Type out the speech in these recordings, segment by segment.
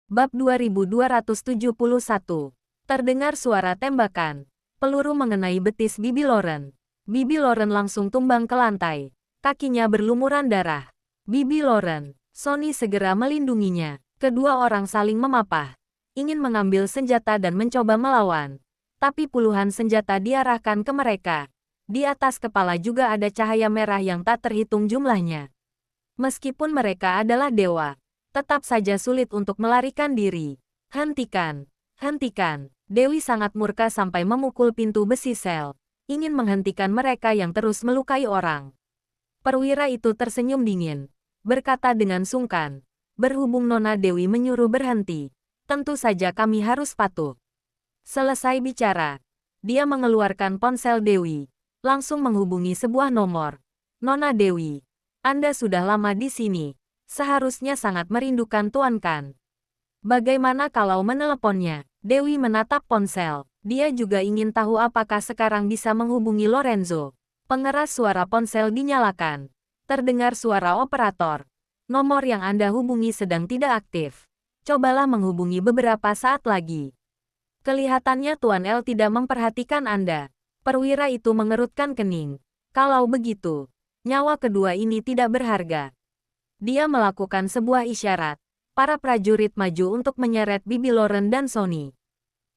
Bab 2271. Terdengar suara tembakan. Peluru mengenai betis Bibi Loren. Bibi Loren langsung tumbang ke lantai. Kakinya berlumuran darah. Bibi Loren. Sonny segera melindunginya. Kedua orang saling memapah. Ingin mengambil senjata dan mencoba melawan. Tapi puluhan senjata diarahkan ke mereka. Di atas kepala juga ada cahaya merah yang tak terhitung jumlahnya. Meskipun mereka adalah dewa, tetap saja sulit untuk melarikan diri. Hentikan! Hentikan! Dewi sangat murka sampai memukul pintu besi sel. Ingin menghentikan mereka yang terus melukai orang. Perwira itu tersenyum dingin. Berkata dengan sungkan. Berhubung Nona Dewi menyuruh berhenti, tentu saja kami harus patuh. Selesai bicara, dia mengeluarkan ponsel Dewi. Langsung menghubungi sebuah nomor. Nona Dewi, Anda sudah lama di sini. Seharusnya sangat merindukan Tuan kan? Bagaimana kalau meneleponnya? Dewi menatap ponsel. Dia juga ingin tahu apakah sekarang bisa menghubungi Lorenzo. Pengeras suara ponsel dinyalakan. Terdengar suara operator. Nomor yang Anda hubungi sedang tidak aktif. Cobalah menghubungi beberapa saat lagi. Kelihatannya Tuan L tidak memperhatikan Anda. Perwira itu mengerutkan kening. Kalau begitu, nyawa kedua ini tidak berharga. Dia melakukan sebuah isyarat. Para prajurit maju untuk menyeret Bibi Loren dan Sonny.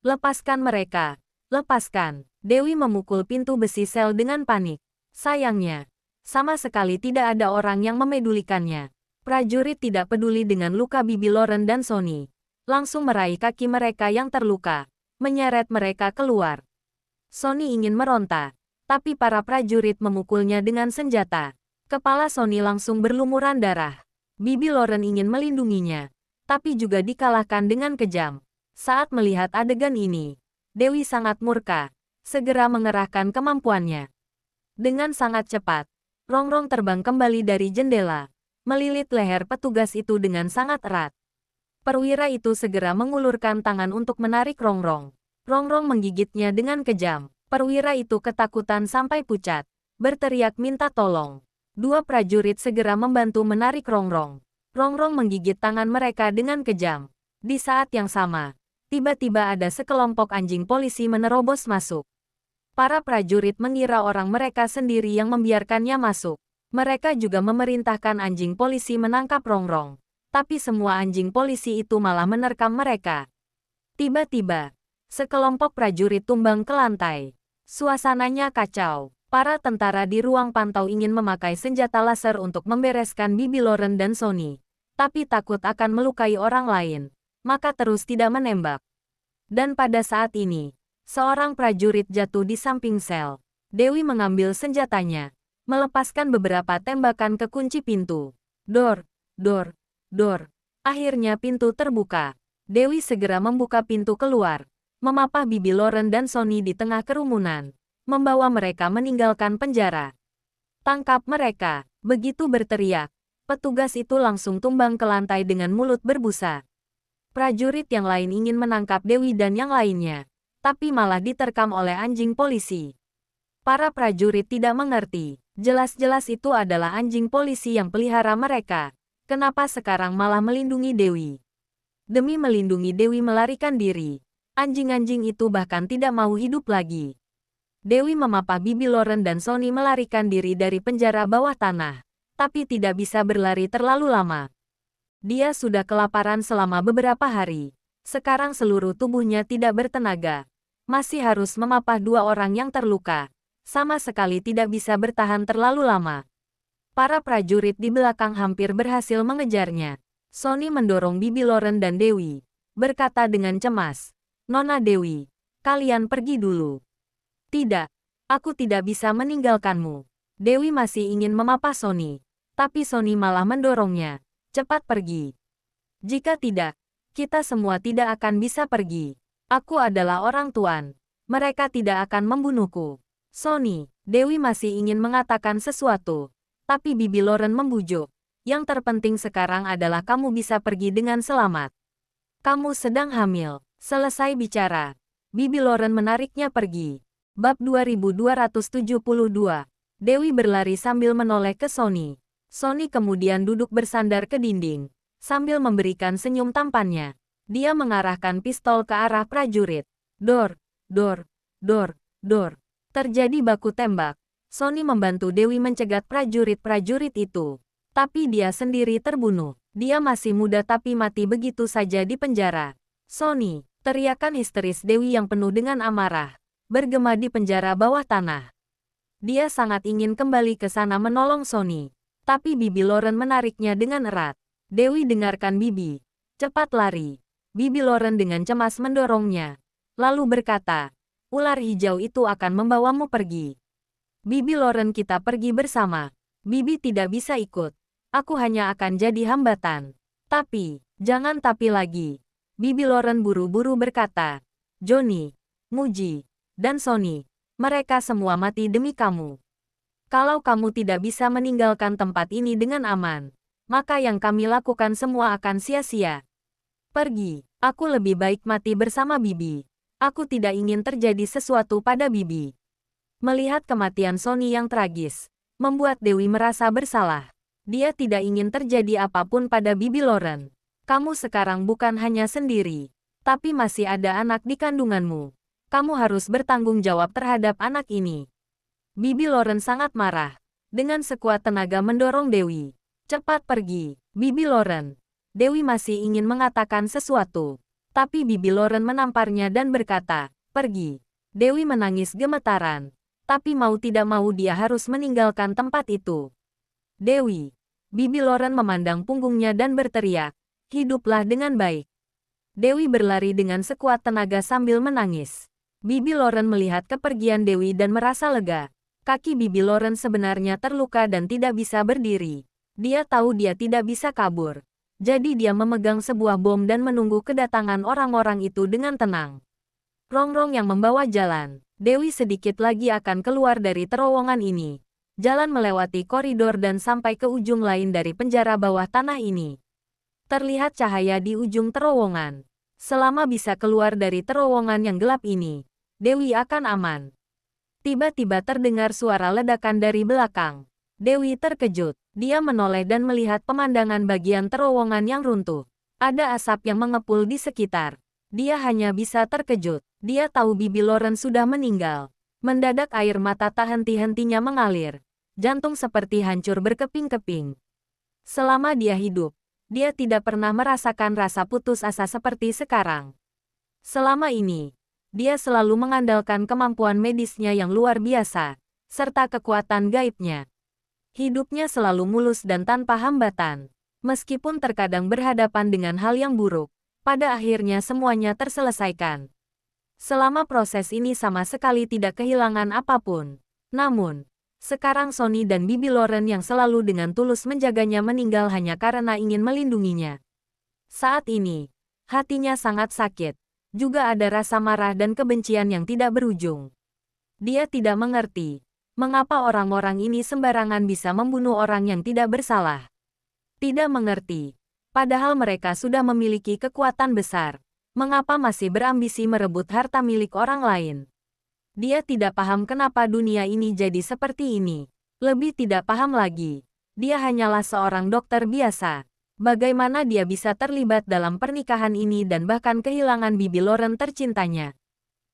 Lepaskan mereka. Lepaskan. Dewi memukul pintu besi sel dengan panik. Sayangnya, sama sekali tidak ada orang yang memedulikannya. Prajurit tidak peduli dengan luka Bibi Loren dan Sonny. Langsung meraih kaki mereka yang terluka. Menyeret mereka keluar. Sonny ingin meronta. Tapi para prajurit memukulnya dengan senjata. Kepala Sonny langsung berlumuran darah. Bibi Loren ingin melindunginya, tapi juga dikalahkan dengan kejam. Saat melihat adegan ini, Dewi sangat murka, segera mengerahkan kemampuannya. Dengan sangat cepat, rongrong terbang kembali dari jendela, melilit leher petugas itu dengan sangat erat. Perwira itu segera mengulurkan tangan untuk menarik rongrong. Rongrong menggigitnya dengan kejam. Perwira itu ketakutan sampai pucat, berteriak minta tolong. Dua prajurit segera membantu menarik rongrong. Rongrong menggigit tangan mereka dengan kejam. Di saat yang sama, tiba-tiba ada sekelompok anjing polisi menerobos masuk. Para prajurit mengira orang mereka sendiri yang membiarkannya masuk. Mereka juga memerintahkan anjing polisi menangkap rongrong. Tapi semua anjing polisi itu malah menerkam mereka. Tiba-tiba, sekelompok prajurit tumbang ke lantai. Suasananya kacau. Para tentara di ruang pantau ingin memakai senjata laser untuk membereskan Bibi Loren dan Sonny. Tapi takut akan melukai orang lain, maka terus tidak menembak. Dan pada saat ini, seorang prajurit jatuh di samping sel. Dewi mengambil senjatanya, melepaskan beberapa tembakan ke kunci pintu. Dor, dor, dor. Akhirnya pintu terbuka. Dewi segera membuka pintu keluar, memapah Bibi Loren dan Sonny di tengah kerumunan. Membawa mereka meninggalkan penjara. Tangkap mereka, begitu berteriak. Petugas itu langsung tumbang ke lantai dengan mulut berbusa. Prajurit yang lain ingin menangkap Dewi dan yang lainnya, tapi malah diterkam oleh anjing polisi. Para prajurit tidak mengerti, jelas-jelas itu adalah anjing polisi yang pelihara mereka. Kenapa sekarang malah melindungi Dewi? Demi melindungi Dewi melarikan diri, anjing-anjing itu bahkan tidak mau hidup lagi. Dewi memapah Bibi Loren dan Sonny melarikan diri dari penjara bawah tanah, tapi tidak bisa berlari terlalu lama. Dia sudah kelaparan selama beberapa hari. Sekarang seluruh tubuhnya tidak bertenaga. Masih harus memapah dua orang yang terluka. Sama sekali tidak bisa bertahan terlalu lama. Para prajurit di belakang hampir berhasil mengejarnya. Sonny mendorong Bibi Loren dan Dewi, berkata dengan cemas, "Nona Dewi, kalian pergi dulu." "Tidak, aku tidak bisa meninggalkanmu." Dewi masih ingin memapah Sonny, tapi Sonny malah mendorongnya. "Cepat pergi. Jika tidak, kita semua tidak akan bisa pergi. Aku adalah orang tuan. Mereka tidak akan membunuhku." "Sonny," Dewi masih ingin mengatakan sesuatu, tapi Bibi Loren membujuk. "Yang terpenting sekarang adalah kamu bisa pergi dengan selamat. Kamu sedang hamil." Selesai bicara, Bibi Loren menariknya pergi. Bab 2272. Dewi berlari sambil menoleh ke Sonny. Sonny kemudian duduk bersandar ke dinding, sambil memberikan senyum tampannya. Dia mengarahkan pistol ke arah prajurit. Dor, dor, dor, dor. Terjadi baku tembak. Sonny membantu Dewi mencegat prajurit-prajurit itu. Tapi dia sendiri terbunuh. Dia masih muda tapi mati begitu saja di penjara. Sonny, teriakan histeris Dewi yang penuh dengan amarah, bergema di penjara bawah tanah. Dia sangat ingin kembali ke sana menolong Sonny. Tapi Bibi Lauren menariknya dengan erat. Dewi dengarkan Bibi. Cepat lari. Bibi Lauren dengan cemas mendorongnya. Lalu berkata, ular hijau itu akan membawamu pergi. Bibi Lauren, kita pergi bersama. Bibi tidak bisa ikut. Aku hanya akan jadi hambatan. Tapi, jangan tapi lagi. Bibi Lauren buru-buru berkata, Johnny, Muji, dan Sonny, mereka semua mati demi kamu. Kalau kamu tidak bisa meninggalkan tempat ini dengan aman, maka yang kami lakukan semua akan sia-sia. Pergi, aku lebih baik mati bersama Bibi. Aku tidak ingin terjadi sesuatu pada Bibi. Melihat kematian Sonny yang tragis, membuat Dewi merasa bersalah. Dia tidak ingin terjadi apapun pada Bibi Lauren. Kamu sekarang bukan hanya sendiri, tapi masih ada anak di kandunganmu. Kamu harus bertanggung jawab terhadap anak ini. Bibi Lauren sangat marah. Dengan sekuat tenaga mendorong Dewi. Cepat pergi, Bibi Lauren. Dewi masih ingin mengatakan sesuatu. Tapi Bibi Lauren menamparnya dan berkata, pergi. Dewi menangis gemetaran. Tapi mau tidak mau dia harus meninggalkan tempat itu. Dewi. Bibi Lauren memandang punggungnya dan berteriak, hiduplah dengan baik. Dewi berlari dengan sekuat tenaga sambil menangis. Bibi Lauren melihat kepergian Dewi dan merasa lega. Kaki Bibi Lauren sebenarnya terluka dan tidak bisa berdiri. Dia tahu dia tidak bisa kabur. Jadi dia memegang sebuah bom dan menunggu kedatangan orang-orang itu dengan tenang. Rongrong yang membawa jalan. Dewi sedikit lagi akan keluar dari terowongan ini. Jalan melewati koridor dan sampai ke ujung lain dari penjara bawah tanah ini. Terlihat cahaya di ujung terowongan. Selama bisa keluar dari terowongan yang gelap ini, Dewi akan aman. Tiba-tiba terdengar suara ledakan dari belakang. Dewi terkejut. Dia menoleh dan melihat pemandangan bagian terowongan yang runtuh. Ada asap yang mengepul di sekitar. Dia hanya bisa terkejut. Dia tahu Bibi Lauren sudah meninggal. Mendadak air mata tak henti-hentinya mengalir. Jantung seperti hancur berkeping-keping. Selama dia hidup, dia tidak pernah merasakan rasa putus asa seperti sekarang. Selama ini, dia selalu mengandalkan kemampuan medisnya yang luar biasa, serta kekuatan gaibnya. Hidupnya selalu mulus dan tanpa hambatan. Meskipun terkadang berhadapan dengan hal yang buruk, pada akhirnya semuanya terselesaikan. Selama proses ini sama sekali tidak kehilangan apapun. Namun, sekarang Sonny dan Bibi Lauren yang selalu dengan tulus menjaganya meninggal hanya karena ingin melindunginya. Saat ini, hatinya sangat sakit. Juga ada rasa marah dan kebencian yang tidak berujung. Dia tidak mengerti mengapa orang-orang ini sembarangan bisa membunuh orang yang tidak bersalah. Tidak mengerti, padahal mereka sudah memiliki kekuatan besar. Mengapa masih berambisi merebut harta milik orang lain? Dia tidak paham kenapa dunia ini jadi seperti ini. Lebih tidak paham lagi. Dia hanyalah seorang dokter biasa. Bagaimana dia bisa terlibat dalam pernikahan ini dan bahkan kehilangan Bibi Lauren tercintanya?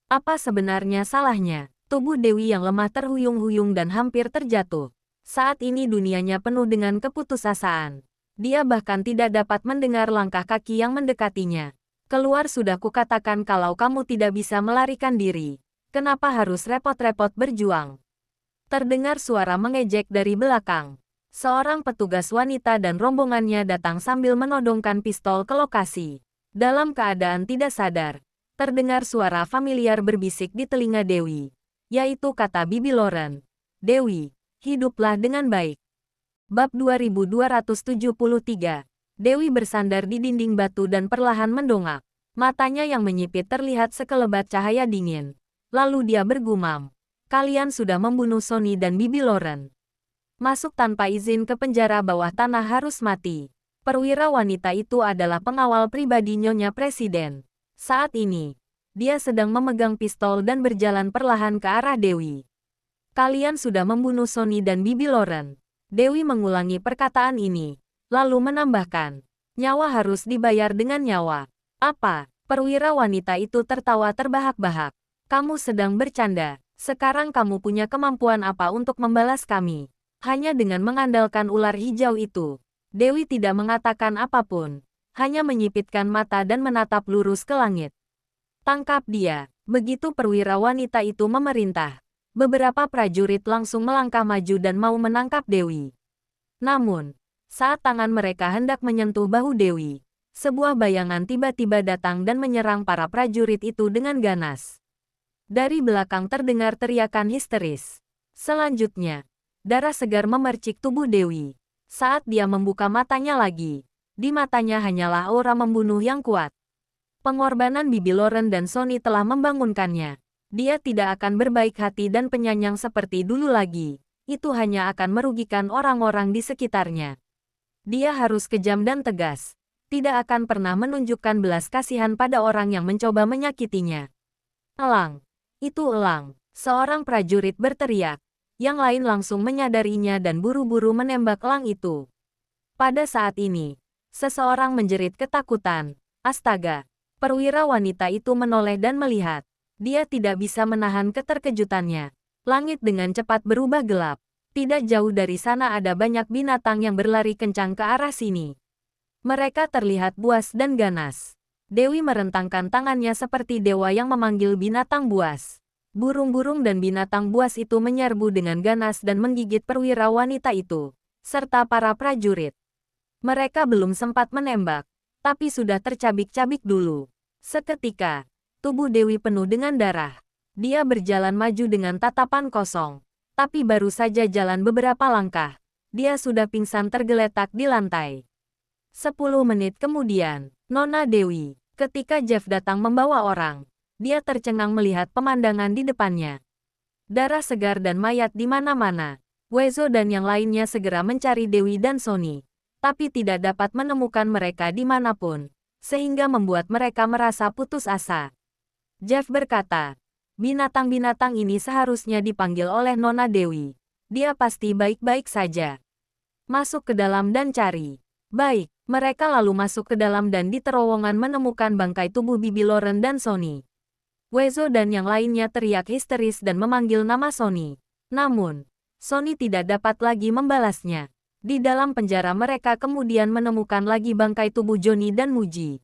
Apa sebenarnya salahnya? Tubuh Dewi yang lemah terhuyung-huyung dan hampir terjatuh. Saat ini dunianya penuh dengan keputusasaan. Dia bahkan tidak dapat mendengar langkah kaki yang mendekatinya. Keluar, sudah kukatakan kalau kamu tidak bisa melarikan diri. Kenapa harus repot-repot berjuang? Terdengar suara mengejek dari belakang. Seorang petugas wanita dan rombongannya datang sambil menodongkan pistol ke lokasi. Dalam keadaan tidak sadar, terdengar suara familiar berbisik di telinga Dewi. Yaitu kata Bibi Lauren. Dewi, hiduplah dengan baik. Bab 2273. Dewi bersandar di dinding batu dan perlahan mendongak. Matanya yang menyipit terlihat sekelebat cahaya dingin. Lalu dia bergumam, kalian sudah membunuh Sonny dan Bibi Lauren. Masuk tanpa izin ke penjara bawah tanah harus mati. Perwira wanita itu adalah pengawal pribadi Nyonya Presiden. Saat ini, dia sedang memegang pistol dan berjalan perlahan ke arah Dewi. Kalian sudah membunuh Sonny dan Bibi Lauren. Dewi mengulangi perkataan ini, lalu menambahkan, nyawa harus dibayar dengan nyawa. Apa? Perwira wanita itu tertawa terbahak-bahak. Kamu sedang bercanda. Sekarang kamu punya kemampuan apa untuk membalas kami? Hanya dengan mengandalkan ular hijau itu. Dewi tidak mengatakan apapun. Hanya menyipitkan mata dan menatap lurus ke langit. Tangkap dia. Begitu perwira wanita itu memerintah. Beberapa prajurit langsung melangkah maju dan mau menangkap Dewi. Namun, saat tangan mereka hendak menyentuh bahu Dewi, sebuah bayangan tiba-tiba datang dan menyerang para prajurit itu dengan ganas. Dari belakang terdengar teriakan histeris. Selanjutnya, darah segar memercik tubuh Dewi. Saat dia membuka matanya lagi, di matanya hanyalah aura membunuh yang kuat. Pengorbanan Bibi Loren dan Sonny telah membangunkannya. Dia tidak akan berbaik hati dan penyayang seperti dulu lagi. Itu hanya akan merugikan orang-orang di sekitarnya. Dia harus kejam dan tegas. Tidak akan pernah menunjukkan belas kasihan pada orang yang mencoba menyakitinya. Elang. Itu elang. Seorang prajurit berteriak. Yang lain langsung menyadarinya dan buru-buru menembak elang itu. Pada saat ini, seseorang menjerit ketakutan. Astaga. Perwira wanita itu menoleh dan melihat. Dia tidak bisa menahan keterkejutannya. Langit dengan cepat berubah gelap. Tidak jauh dari sana ada banyak binatang yang berlari kencang ke arah sini. Mereka terlihat buas dan ganas. Dewi merentangkan tangannya seperti dewa yang memanggil binatang buas. Burung-burung dan binatang buas itu menyerbu dengan ganas dan menggigit perwira wanita itu, serta para prajurit. Mereka belum sempat menembak, tapi sudah tercabik-cabik dulu. Seketika, tubuh Dewi penuh dengan darah. Dia berjalan maju dengan tatapan kosong, tapi baru saja jalan beberapa langkah, dia sudah pingsan tergeletak di lantai. 10 menit kemudian, Nona Dewi, ketika Jeff datang membawa orang, dia tercengang melihat pemandangan di depannya. Darah segar dan mayat di mana-mana. Wezo dan yang lainnya segera mencari Dewi dan Sonny, tapi tidak dapat menemukan mereka dimanapun, sehingga membuat mereka merasa putus asa. Jeff berkata, binatang-binatang ini seharusnya dipanggil oleh Nona Dewi. Dia pasti baik-baik saja. Masuk ke dalam dan cari. Baik, mereka lalu masuk ke dalam dan di terowongan menemukan bangkai tubuh Bibi Loren dan Sonny. Wezo dan yang lainnya teriak histeris dan memanggil nama Sonny. Namun, Sonny tidak dapat lagi membalasnya. Di dalam penjara mereka kemudian menemukan lagi bangkai tubuh Johnny dan Muji.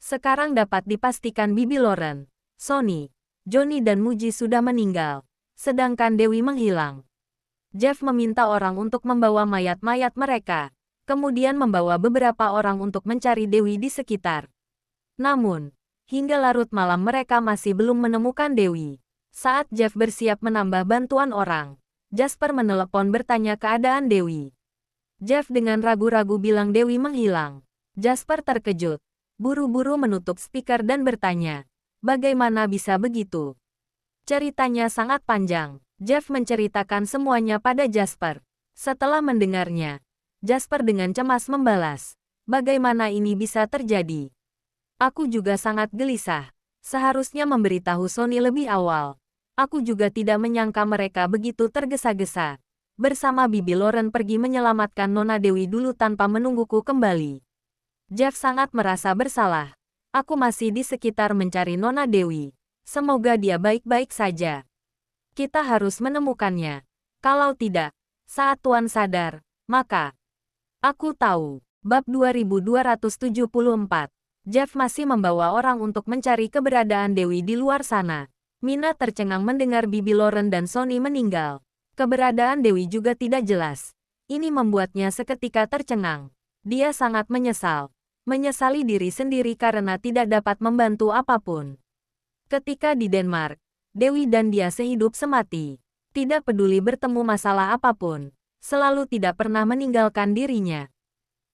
Sekarang dapat dipastikan Bibi Loren, Sonny, Johnny dan Muji sudah meninggal, sedangkan Dewi menghilang. Jeff meminta orang untuk membawa mayat-mayat mereka, kemudian membawa beberapa orang untuk mencari Dewi di sekitar. Namun, hingga larut malam mereka masih belum menemukan Dewi. Saat Jeff bersiap menambah bantuan orang, Jasper menelepon bertanya keadaan Dewi. Jeff dengan ragu-ragu bilang Dewi menghilang. Jasper terkejut, buru-buru menutup speaker dan bertanya, bagaimana bisa begitu? Ceritanya sangat panjang. Jeff menceritakan semuanya pada Jasper. Setelah mendengarnya, Jasper dengan cemas membalas, bagaimana ini bisa terjadi? Aku juga sangat gelisah. Seharusnya memberitahu Sonny lebih awal. Aku juga tidak menyangka mereka begitu tergesa-gesa. Bersama Bibi Loren pergi menyelamatkan Nona Dewi dulu tanpa menungguku kembali. Jeff sangat merasa bersalah. Aku masih di sekitar mencari Nona Dewi. Semoga dia baik-baik saja. Kita harus menemukannya. Kalau tidak, saat Tuan sadar, maka... Aku tahu. Bab 2274. Jeff masih membawa orang untuk mencari keberadaan Dewi di luar sana. Mina tercengang mendengar Bibi Loren dan Sonny meninggal. Keberadaan Dewi juga tidak jelas. Ini membuatnya seketika tercengang. Dia sangat menyesal. Menyesali diri sendiri karena tidak dapat membantu apapun. Ketika di Denmark, Dewi dan dia sehidup semati. Tidak peduli bertemu masalah apapun. Selalu tidak pernah meninggalkan dirinya.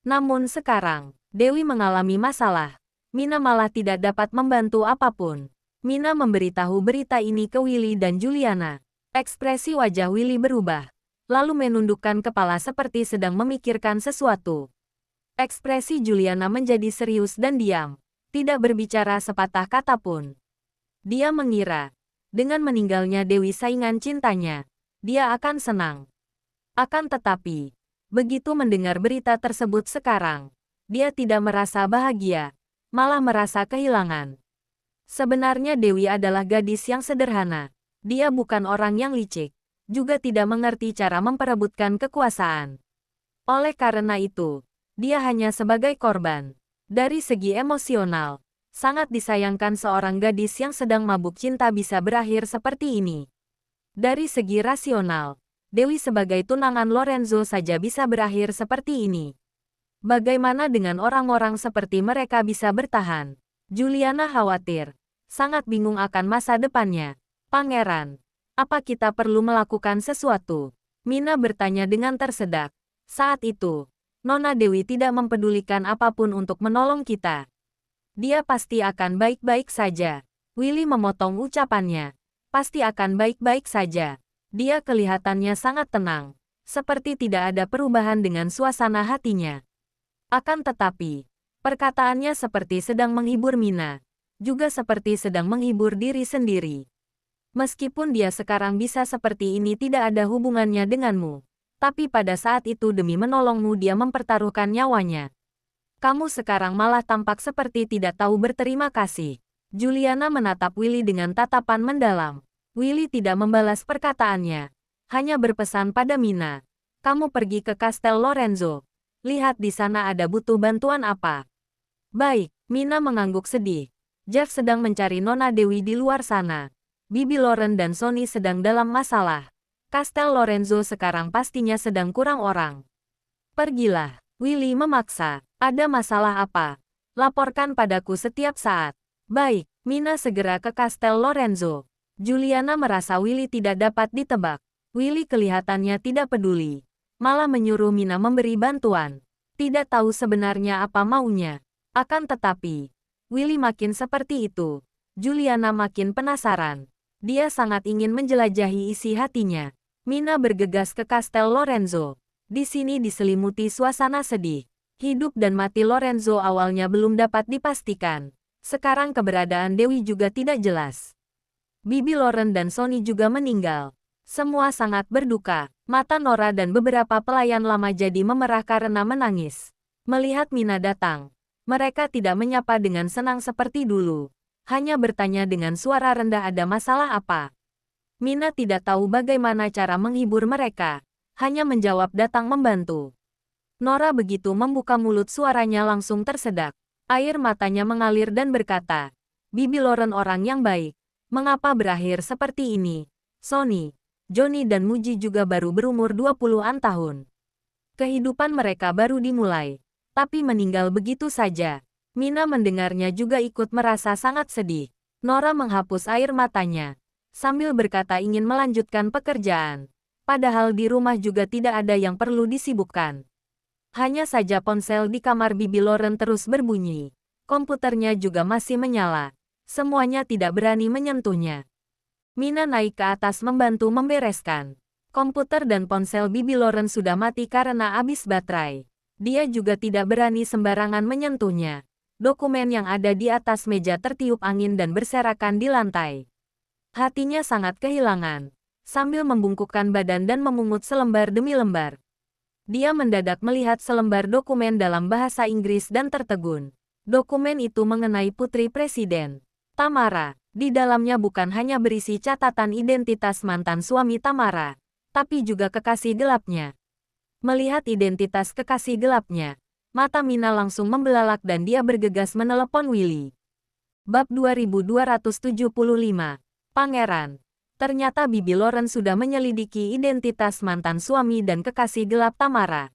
Namun sekarang, Dewi mengalami masalah. Mina malah tidak dapat membantu apapun. Mina memberitahu berita ini ke Willy dan Juliana. Ekspresi wajah Willy berubah, lalu menundukkan kepala seperti sedang memikirkan sesuatu. Ekspresi Juliana menjadi serius dan diam, tidak berbicara sepatah kata pun. Dia mengira, dengan meninggalnya Dewi saingan cintanya, dia akan senang. Akan tetapi, begitu mendengar berita tersebut sekarang, dia tidak merasa bahagia. malah merasa kehilangan. Sebenarnya Dewi adalah gadis yang sederhana. Dia bukan orang yang licik, juga tidak mengerti cara memperebutkan kekuasaan. Oleh karena itu, dia hanya sebagai korban. Dari segi emosional, sangat disayangkan seorang gadis yang sedang mabuk cinta bisa berakhir seperti ini. Dari segi rasional, Dewi sebagai tunangan Lorenzo saja bisa berakhir seperti ini. Bagaimana dengan orang-orang seperti mereka bisa bertahan? Juliana khawatir, sangat bingung akan masa depannya. Pangeran, apa kita perlu melakukan sesuatu? Mina bertanya dengan tersedak. Saat itu, Nona Dewi tidak mempedulikan apapun untuk menolong kita. Dia pasti akan baik-baik saja. Willy memotong ucapannya. Pasti akan baik-baik saja. Dia kelihatannya sangat tenang, seperti tidak ada perubahan dengan suasana hatinya. Akan tetapi, perkataannya seperti sedang menghibur Mina, juga seperti sedang menghibur diri sendiri. Meskipun dia sekarang bisa seperti ini tidak ada hubungannya denganmu, tapi pada saat itu demi menolongmu dia mempertaruhkan nyawanya. Kamu sekarang malah tampak seperti tidak tahu berterima kasih. Juliana menatap Willy dengan tatapan mendalam. Willy tidak membalas perkataannya, hanya berpesan pada Mina. Kamu pergi ke Kastel Lorenzo. Lihat di sana ada butuh bantuan apa. Baik, Mina mengangguk sedih. Jeff sedang mencari Nona Dewi di luar sana. Bibi Lauren dan Sonny sedang dalam masalah. Kastel Lorenzo sekarang pastinya sedang kurang orang. Pergilah, Willy memaksa. Ada masalah apa? Laporkan padaku setiap saat. Baik, Mina segera ke Kastel Lorenzo. Juliana merasa Willy tidak dapat ditebak. Willy kelihatannya tidak peduli, malah menyuruh Mina memberi bantuan. Tidak tahu sebenarnya apa maunya. Akan tetapi, Willy makin seperti itu. Juliana makin penasaran. Dia sangat ingin menjelajahi isi hatinya. Mina bergegas ke Kastel Lorenzo. Di sini diselimuti suasana sedih. Hidup dan mati Lorenzo awalnya belum dapat dipastikan. Sekarang keberadaan Dewi juga tidak jelas. Bibi Lauren dan Sonny juga meninggal. Semua sangat berduka. Mata Nora dan beberapa pelayan lama jadi memerah karena menangis. Melihat Mina datang, mereka tidak menyapa dengan senang seperti dulu. Hanya bertanya dengan suara rendah ada masalah apa. Mina tidak tahu bagaimana cara menghibur mereka. Hanya menjawab datang membantu. Nora begitu membuka mulut suaranya langsung tersedak. Air matanya mengalir dan berkata, Bibi Lauren orang yang baik. Mengapa berakhir seperti ini? Sonny, Johnny dan Muji juga baru berumur 20-an tahun. Kehidupan mereka baru dimulai, tapi meninggal begitu saja. Mina mendengarnya juga ikut merasa sangat sedih. Nora menghapus air matanya, sambil berkata ingin melanjutkan pekerjaan. Padahal di rumah juga tidak ada yang perlu disibukkan. Hanya saja ponsel di kamar Bibi Lauren terus berbunyi. Komputernya juga masih menyala. Semuanya tidak berani menyentuhnya. Mina naik ke atas membantu membereskan. Komputer dan ponsel Bibi Lauren sudah mati karena habis baterai. Dia juga tidak berani sembarangan menyentuhnya. Dokumen yang ada di atas meja tertiup angin dan berserakan di lantai. Hatinya sangat kehilangan. Sambil membungkukkan badan dan memungut selembar demi lembar. Dia mendadak melihat selembar dokumen dalam bahasa Inggris dan tertegun. Dokumen itu mengenai putri presiden, Tamara. Di dalamnya bukan hanya berisi catatan identitas mantan suami Tamara, tapi juga kekasih gelapnya. Melihat identitas kekasih gelapnya, mata Mina langsung membelalak dan dia bergegas menelepon Willy. Bab 2275, Pangeran. Ternyata Bibi Lauren sudah menyelidiki identitas mantan suami dan kekasih gelap Tamara.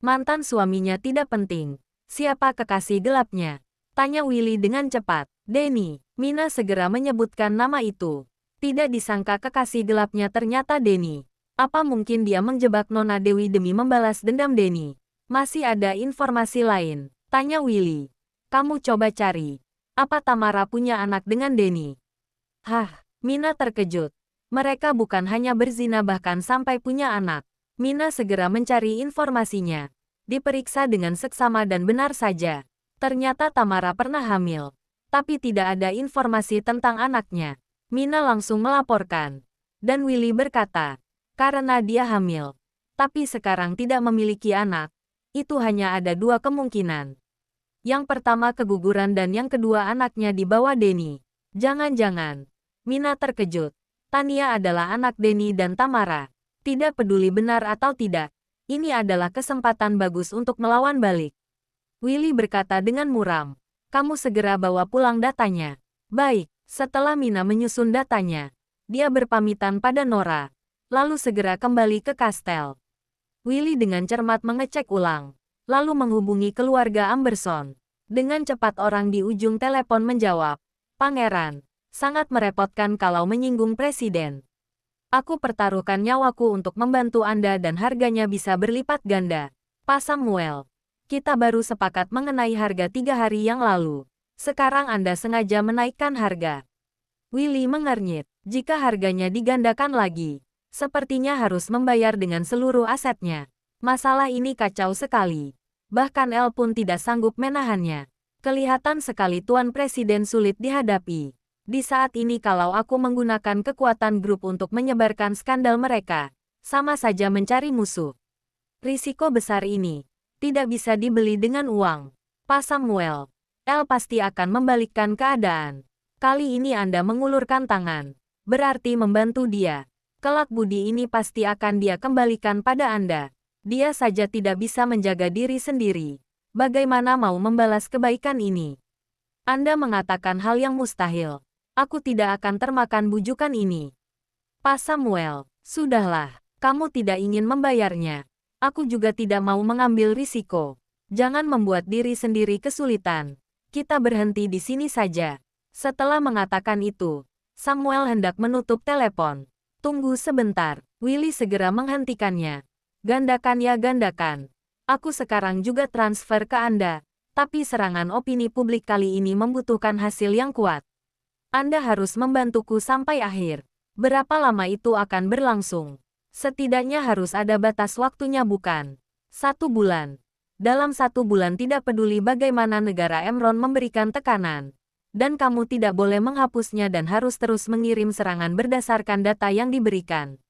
Mantan suaminya tidak penting. Siapa kekasih gelapnya? Tanya Willy dengan cepat. Denny. Mina segera menyebutkan nama itu. Tidak disangka kekasih gelapnya ternyata Denny. Apa mungkin dia menjebak Nona Dewi demi membalas dendam Denny? Masih ada informasi lain? Tanya Willy. Kamu coba cari. Apa Tamara punya anak dengan Denny? Hah? Mina terkejut. Mereka bukan hanya berzina bahkan sampai punya anak. Mina segera mencari informasinya. Diperiksa dengan seksama dan benar saja. Ternyata Tamara pernah hamil. Tapi tidak ada informasi tentang anaknya. Mina langsung melaporkan. Dan Willy berkata, karena dia hamil, tapi sekarang tidak memiliki anak, itu hanya ada dua kemungkinan. Yang pertama keguguran dan yang kedua anaknya dibawa Denny. Jangan-jangan. Mina terkejut. Tania adalah anak Denny dan Tamara. Tidak peduli benar atau tidak. Ini adalah kesempatan bagus untuk melawan balik. Willy berkata dengan muram. Kamu segera bawa pulang datanya. Baik, setelah Mina menyusun datanya. Dia berpamitan pada Nora. Lalu segera kembali ke kastel. Willy dengan cermat mengecek ulang. Lalu menghubungi keluarga Amberson. Dengan cepat orang di ujung telepon menjawab. Pangeran, sangat merepotkan kalau menyinggung presiden. Aku pertaruhkan nyawaku untuk membantu Anda dan harganya bisa berlipat ganda. Pak Samuel, kita baru sepakat mengenai harga 3 hari yang lalu. Sekarang Anda sengaja menaikkan harga. Willy mengernyit. Jika harganya digandakan lagi, sepertinya harus membayar dengan seluruh asetnya. Masalah ini kacau sekali. Bahkan El pun tidak sanggup menahannya. Kelihatan sekali Tuan Presiden sulit dihadapi. Di saat ini kalau aku menggunakan kekuatan grup untuk menyebarkan skandal mereka, sama saja mencari musuh. Risiko besar ini tidak bisa dibeli dengan uang. Pak Samuel, El pasti akan membalikkan keadaan. Kali ini Anda mengulurkan tangan, berarti membantu dia. Kelak budi ini pasti akan dia kembalikan pada Anda. Dia saja tidak bisa menjaga diri sendiri. Bagaimana mau membalas kebaikan ini? Anda mengatakan hal yang mustahil. Aku tidak akan termakan bujukan ini. Pak Samuel, sudahlah. Kamu tidak ingin membayarnya. Aku juga tidak mau mengambil risiko. Jangan membuat diri sendiri kesulitan. Kita berhenti di sini saja. Setelah mengatakan itu, Samuel hendak menutup telepon. Tunggu sebentar. Willy segera menghentikannya. Gandakan ya gandakan. Aku sekarang juga transfer ke Anda. Tapi serangan opini publik kali ini membutuhkan hasil yang kuat. Anda harus membantuku sampai akhir. Berapa lama itu akan berlangsung? Setidaknya harus ada batas waktunya bukan? 1 bulan. Dalam 1 bulan tidak peduli bagaimana negara Emron memberikan tekanan. Dan kamu tidak boleh menghapusnya dan harus terus mengirim serangan berdasarkan data yang diberikan.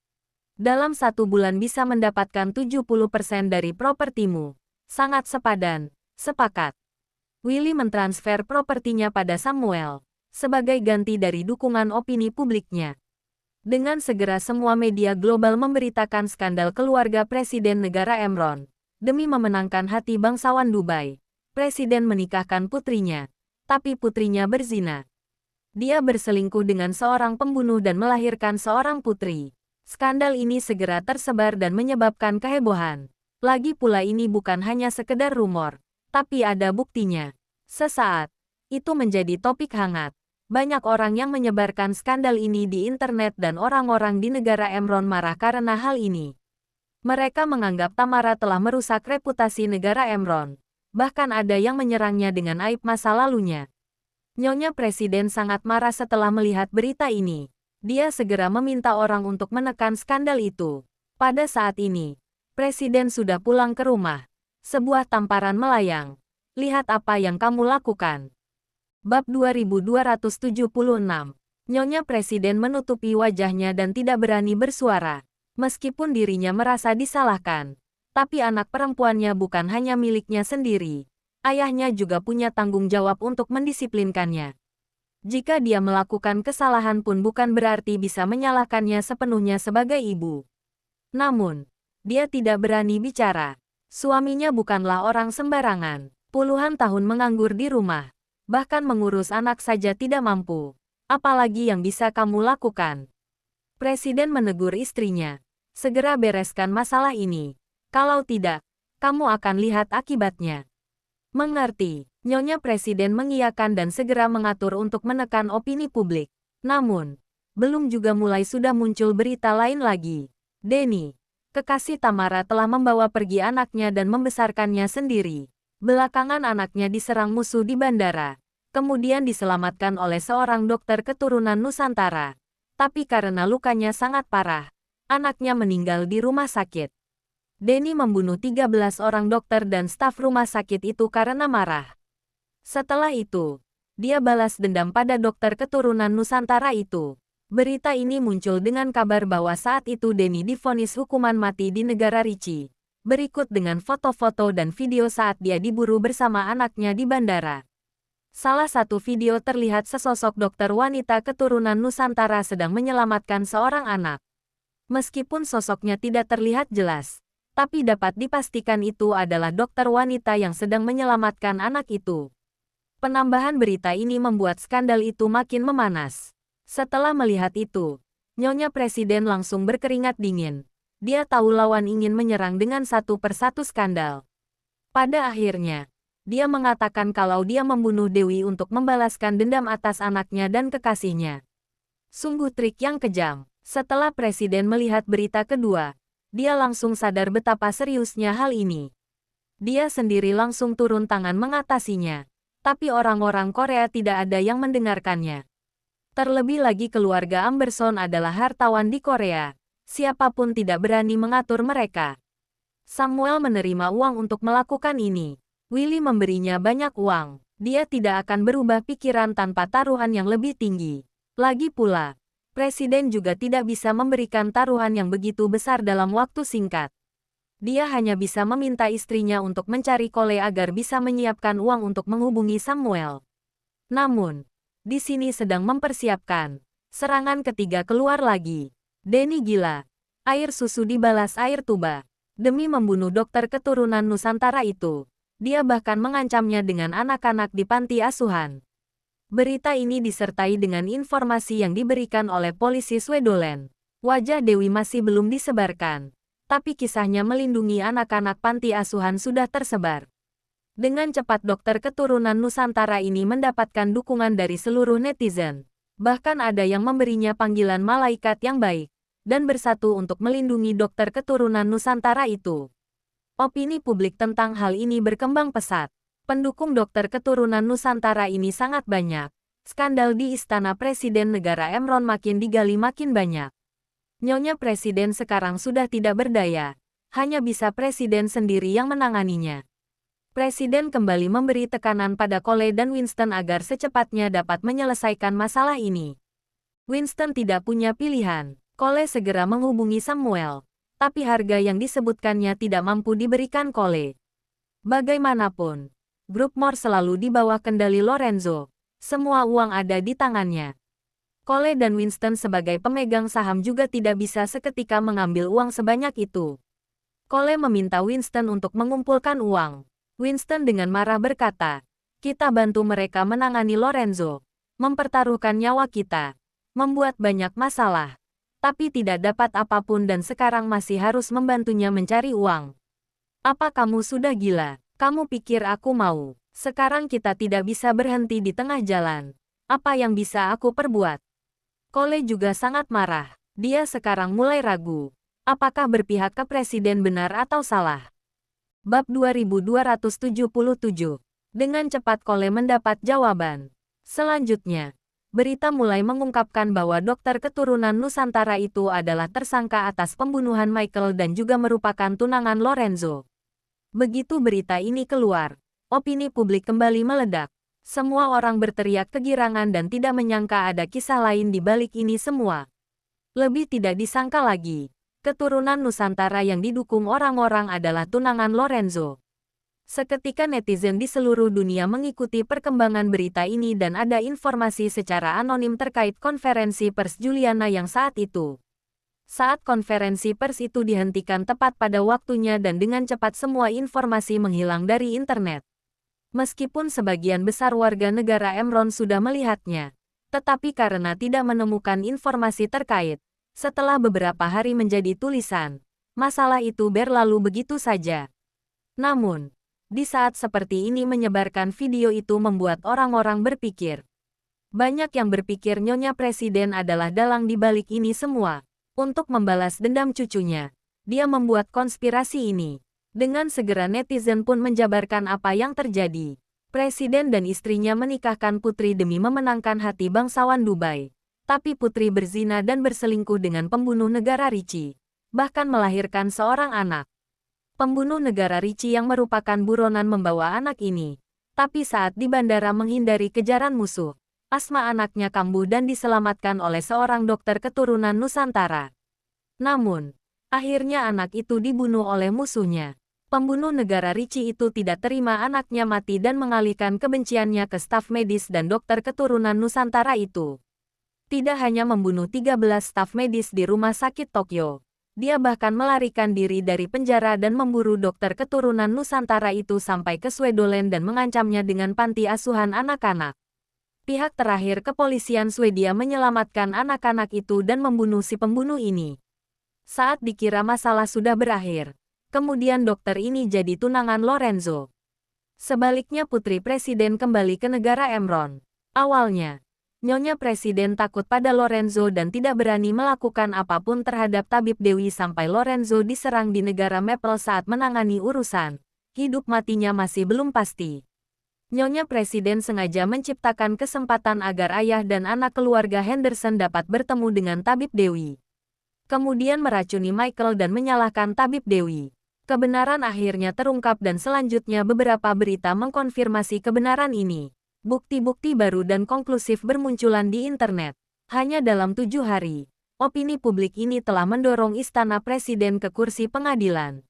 Dalam 1 bulan bisa mendapatkan 70% dari propertimu. Sangat sepadan. Sepakat. Willy mentransfer propertinya pada Samuel. Sebagai ganti dari dukungan opini publiknya. Dengan segera semua media global memberitakan skandal keluarga Presiden negara Emron. Demi memenangkan hati bangsawan Dubai. Presiden menikahkan putrinya. Tapi putrinya berzina. Dia berselingkuh dengan seorang pembunuh dan melahirkan seorang putri. Skandal ini segera tersebar dan menyebabkan kehebohan. Lagi pula ini bukan hanya sekedar rumor, tapi ada buktinya. Sesaat, itu menjadi topik hangat. Banyak orang yang menyebarkan skandal ini di internet dan orang-orang di negara Emron marah karena hal ini. Mereka menganggap Tamara telah merusak reputasi negara Emron. Bahkan ada yang menyerangnya dengan aib masa lalunya. Nyonya Presiden sangat marah setelah melihat berita ini. Dia segera meminta orang untuk menekan skandal itu. Pada saat ini, Presiden sudah pulang ke rumah. Sebuah tamparan melayang. Lihat apa yang kamu lakukan. Bab 2276. Nyonya Presiden menutupi wajahnya dan tidak berani bersuara. Meskipun dirinya merasa disalahkan. Tapi anak perempuannya bukan hanya miliknya sendiri. Ayahnya juga punya tanggung jawab untuk mendisiplinkannya. Jika dia melakukan kesalahan pun bukan berarti bisa menyalahkannya sepenuhnya sebagai ibu. Namun, dia tidak berani bicara. Suaminya bukanlah orang sembarangan. Puluhan tahun menganggur di rumah. Bahkan mengurus anak saja tidak mampu. Apalagi yang bisa kamu lakukan? Presiden menegur istrinya. Segera bereskan masalah ini. Kalau tidak, kamu akan lihat akibatnya. Mengerti. Nyonya Presiden mengiyakan dan segera mengatur untuk menekan opini publik. Namun, belum juga mulai sudah muncul berita lain lagi. Denny, kekasih Tamara telah membawa pergi anaknya dan membesarkannya sendiri. Belakangan anaknya diserang musuh di bandara. Kemudian diselamatkan oleh seorang dokter keturunan Nusantara. Tapi karena lukanya sangat parah, anaknya meninggal di rumah sakit. Denny membunuh 13 orang dokter dan staf rumah sakit itu karena marah. Setelah itu, dia balas dendam pada dokter keturunan Nusantara itu. Berita ini muncul dengan kabar bahwa saat itu Denny divonis hukuman mati di negara Ricci. Berikut dengan foto-foto dan video saat dia diburu bersama anaknya di bandara. Salah satu video terlihat sesosok dokter wanita keturunan Nusantara sedang menyelamatkan seorang anak. Meskipun sosoknya tidak terlihat jelas, tapi dapat dipastikan itu adalah dokter wanita yang sedang menyelamatkan anak itu. Penambahan berita ini membuat skandal itu makin memanas. Setelah melihat itu, Nyonya Presiden langsung berkeringat dingin. Dia tahu lawan ingin menyerang dengan satu persatu skandal. Pada akhirnya, dia mengatakan kalau dia membunuh Dewi untuk membalaskan dendam atas anaknya dan kekasihnya. Sungguh trik yang kejam. Setelah Presiden melihat berita kedua, dia langsung sadar betapa seriusnya hal ini. Dia sendiri langsung turun tangan mengatasinya. Tapi orang-orang Korea tidak ada yang mendengarkannya. Terlebih lagi keluarga Amberson adalah hartawan di Korea. Siapapun tidak berani mengatur mereka. Samuel menerima uang untuk melakukan ini. Willy memberinya banyak uang. Dia tidak akan berubah pikiran tanpa taruhan yang lebih tinggi. Lagi pula, Presiden juga tidak bisa memberikan taruhan yang begitu besar dalam waktu singkat. Dia hanya bisa meminta istrinya untuk mencari Cole agar bisa menyiapkan uang untuk menghubungi Samuel. Namun, di sini sedang mempersiapkan. Serangan ketiga keluar lagi. Denny gila. Air susu dibalas air tuba. Demi membunuh dokter keturunan Nusantara itu. Dia bahkan mengancamnya dengan anak-anak di panti asuhan. Berita ini disertai dengan informasi yang diberikan oleh polisi Swedoland. Wajah Dewi masih belum disebarkan, tapi kisahnya melindungi anak-anak panti asuhan sudah tersebar. Dengan cepat dokter keturunan Nusantara ini mendapatkan dukungan dari seluruh netizen. Bahkan ada yang memberinya panggilan malaikat yang baik, dan bersatu untuk melindungi dokter keturunan Nusantara itu. Opini publik tentang hal ini berkembang pesat. Pendukung dokter keturunan Nusantara ini sangat banyak. Skandal di Istana Presiden Negara Emron makin digali makin banyak. Nyonya Presiden sekarang sudah tidak berdaya. Hanya bisa Presiden sendiri yang menanganinya. Presiden kembali memberi tekanan pada Cole dan Winston agar secepatnya dapat menyelesaikan masalah ini. Winston tidak punya pilihan. Cole segera menghubungi Samuel. Tapi harga yang disebutkannya tidak mampu diberikan Cole. Bagaimanapun, grup Moore selalu di bawah kendali Lorenzo. Semua uang ada di tangannya. Cole dan Winston sebagai pemegang saham juga tidak bisa seketika mengambil uang sebanyak itu. Cole meminta Winston untuk mengumpulkan uang. Winston dengan marah berkata, "Kita bantu mereka menangani Lorenzo, mempertaruhkan nyawa kita, membuat banyak masalah. Tapi tidak dapat apapun dan sekarang masih harus membantunya mencari uang. Apa kamu sudah gila? Kamu pikir aku mau? Sekarang kita tidak bisa berhenti di tengah jalan. Apa yang bisa aku perbuat?" Cole juga sangat marah. Dia sekarang mulai ragu. Apakah berpihak ke presiden benar atau salah? Bab 2277. Dengan cepat Cole mendapat jawaban. Selanjutnya, berita mulai mengungkapkan bahwa dokter keturunan Nusantara itu adalah tersangka atas pembunuhan Michael dan juga merupakan tunangan Lorenzo. Begitu berita ini keluar, opini publik kembali meledak. Semua orang berteriak kegirangan dan tidak menyangka ada kisah lain di balik ini semua. Lebih tidak disangka lagi, keturunan Nusantara yang didukung orang-orang adalah tunangan Lorenzo. Seketika netizen di seluruh dunia mengikuti perkembangan berita ini dan ada informasi secara anonim terkait konferensi pers Juliana yang saat itu. Saat konferensi pers itu dihentikan tepat pada waktunya dan dengan cepat semua informasi menghilang dari internet. Meskipun sebagian besar warga negara Emron sudah melihatnya, tetapi karena tidak menemukan informasi terkait, setelah beberapa hari menjadi tulisan, masalah itu berlalu begitu saja. Namun, di saat seperti ini menyebarkan video itu membuat orang-orang berpikir. Banyak yang berpikir Nyonya Presiden adalah dalang di balik ini semua. Untuk membalas dendam cucunya, dia membuat konspirasi ini. Dengan segera netizen pun menjabarkan apa yang terjadi. Presiden dan istrinya menikahkan putri demi memenangkan hati bangsawan Dubai. Tapi putri berzina dan berselingkuh dengan pembunuh negara Ricci. Bahkan melahirkan seorang anak. Pembunuh negara Ricci yang merupakan buronan membawa anak ini. Tapi saat di bandara menghindari kejaran musuh, asma anaknya kambuh dan diselamatkan oleh seorang dokter keturunan Nusantara. Namun, Akhirnya anak itu dibunuh oleh musuhnya. Pembunuh negara Ricci itu tidak terima anaknya mati dan mengalihkan kebenciannya ke staf medis dan dokter keturunan Nusantara itu. Tidak hanya membunuh 13 staf medis di rumah sakit Tokyo, dia bahkan melarikan diri dari penjara dan memburu dokter keturunan Nusantara itu sampai ke Swedoland dan mengancamnya dengan panti asuhan anak-anak. Pihak terakhir kepolisian Swedia menyelamatkan anak-anak itu dan membunuh si pembunuh ini. Saat dikira masalah sudah berakhir, kemudian dokter ini jadi tunangan Lorenzo. Sebaliknya putri presiden kembali ke negara Emron. Awalnya, Nyonya Presiden takut pada Lorenzo dan tidak berani melakukan apapun terhadap tabib Dewi sampai Lorenzo diserang di negara Maple saat menangani urusan. Hidup matinya masih belum pasti. Nyonya Presiden sengaja menciptakan kesempatan agar ayah dan anak keluarga Henderson dapat bertemu dengan tabib Dewi. Kemudian meracuni Michael dan menyalahkan tabib Dewi. Kebenaran akhirnya terungkap dan selanjutnya beberapa berita mengkonfirmasi kebenaran ini. Bukti-bukti baru dan konklusif bermunculan di internet. Hanya dalam 7 hari, opini publik ini telah mendorong istana presiden ke kursi pengadilan.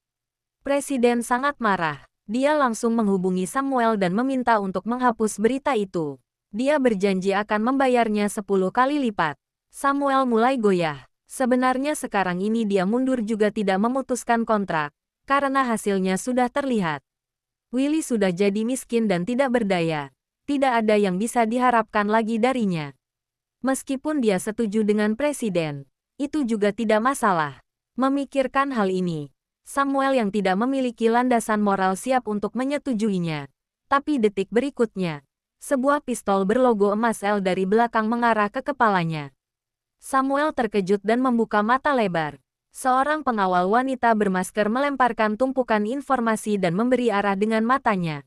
Presiden sangat marah. Dia langsung menghubungi Samuel dan meminta untuk menghapus berita itu. Dia berjanji akan membayarnya 10 kali lipat. Samuel mulai goyah. Sebenarnya sekarang ini dia mundur juga tidak memutuskan kontrak, karena hasilnya sudah terlihat. Willy sudah jadi miskin dan tidak berdaya. Tidak ada yang bisa diharapkan lagi darinya. Meskipun dia setuju dengan presiden, itu juga tidak masalah. Memikirkan hal ini, Samuel yang tidak memiliki landasan moral siap untuk menyetujuinya. Tapi detik berikutnya, sebuah pistol berlogo emas L dari belakang mengarah ke kepalanya. Samuel terkejut dan membuka mata lebar. Seorang pengawal wanita bermasker melemparkan tumpukan informasi dan memberi arah dengan matanya.